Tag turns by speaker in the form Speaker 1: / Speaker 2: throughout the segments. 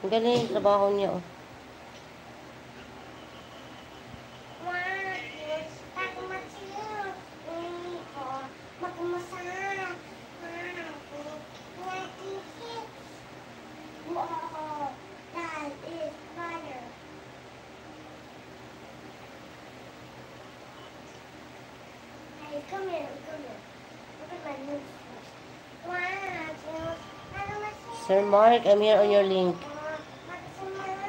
Speaker 1: Ang galing yung trabaho niya, oh.
Speaker 2: Come here, come here. Look at my nose first.
Speaker 1: Sir Mark, I'm here on your link.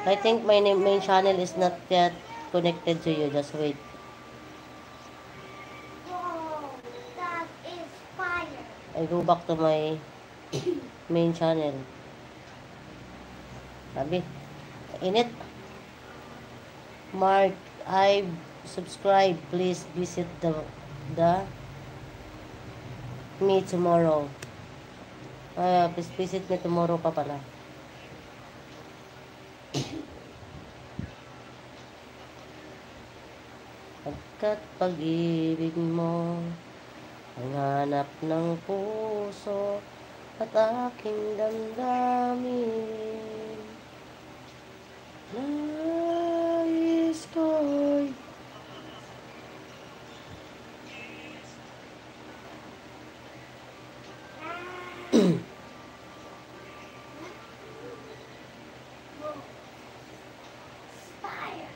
Speaker 1: I think my main channel is not yet connected to you. Just wait.
Speaker 2: Whoa, that is fire.
Speaker 1: I go back to my main channel. Sabi, init. Mark, I subscribe. Please visit the me tomorrow. Please visit me tomorrow pa pala. Pagkat pag-ibig mo ang hanap ng puso at aking damdamin. Nais ko'y
Speaker 2: Fire.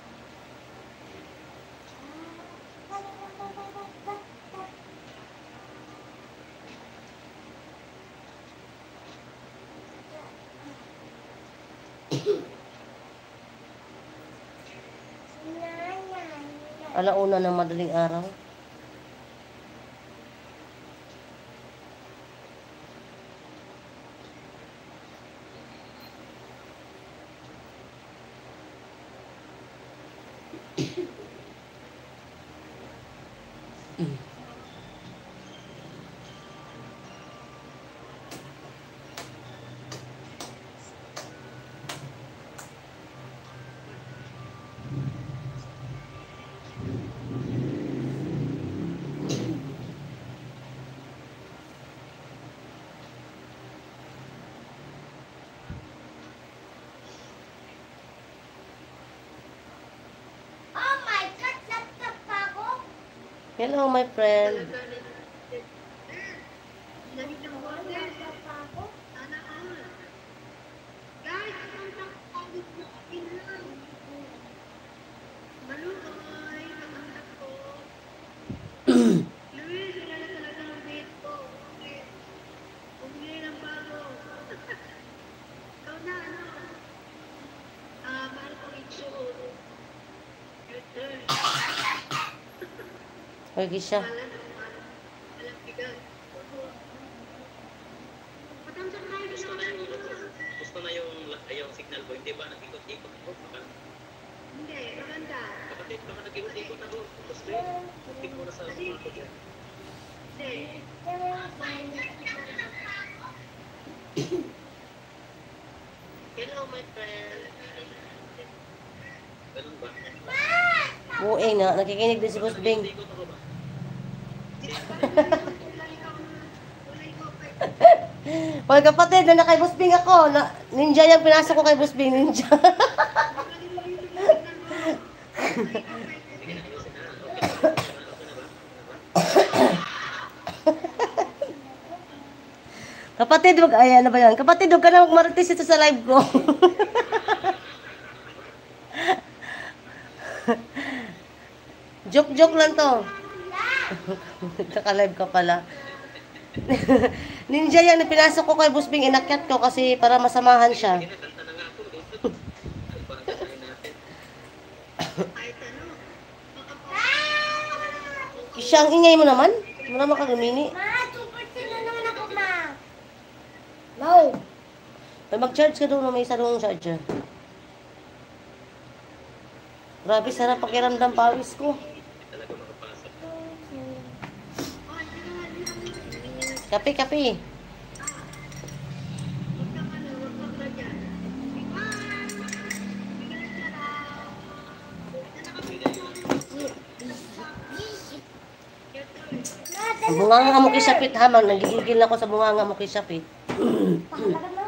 Speaker 1: alauna ng madaling araw.
Speaker 2: Oh my God, laptop pa ako.
Speaker 1: Hello, my friend.
Speaker 2: Laptop pa ako.
Speaker 1: Okay siya.
Speaker 3: Gusto na yung signal ko, hindi ba? Nag-ikot-ikot ako.
Speaker 4: Hindi, maganda.
Speaker 3: Kapatid, baka nag-ikot-ikot ako. Gusto yun. Tingin mo na sa mga ko dyan.
Speaker 4: Hindi.
Speaker 3: Hello, my friend. Ganun ba?
Speaker 1: Bueng na. Nakikinig din si Boss Bing.
Speaker 3: Nag-ikot ako ba?
Speaker 1: Mga kapatid, na kay Boss Bing ako. Ninja yung pinasok ko kay Boss Bing. Ninja. Kapatid, ay ano ba yan? Kapatid, huwag ka na magmarites ito sa live ko. Joke-joke lang to. Nagkaka-live ka pala. Ninja yan, pinasok ko kay Boss Bing, inakyat ko kasi para masamahan siya.
Speaker 3: Kinakanta na nga ako. Ay, parang kasahin natin.
Speaker 1: Siya, ang ingay mo naman. Wala makagumini.
Speaker 2: Ma, 2% na naman ako, ma.
Speaker 1: No. May mag-charge ka doon, may isa doon charger. Grabe, sarap pakiramdam pawis ko.
Speaker 3: Talaga makapasok.
Speaker 1: Kape, kape. Ang bunganga mo kisapit ha, nagigigil ako sa bunganga mo kisapit.
Speaker 2: Pakalagan mo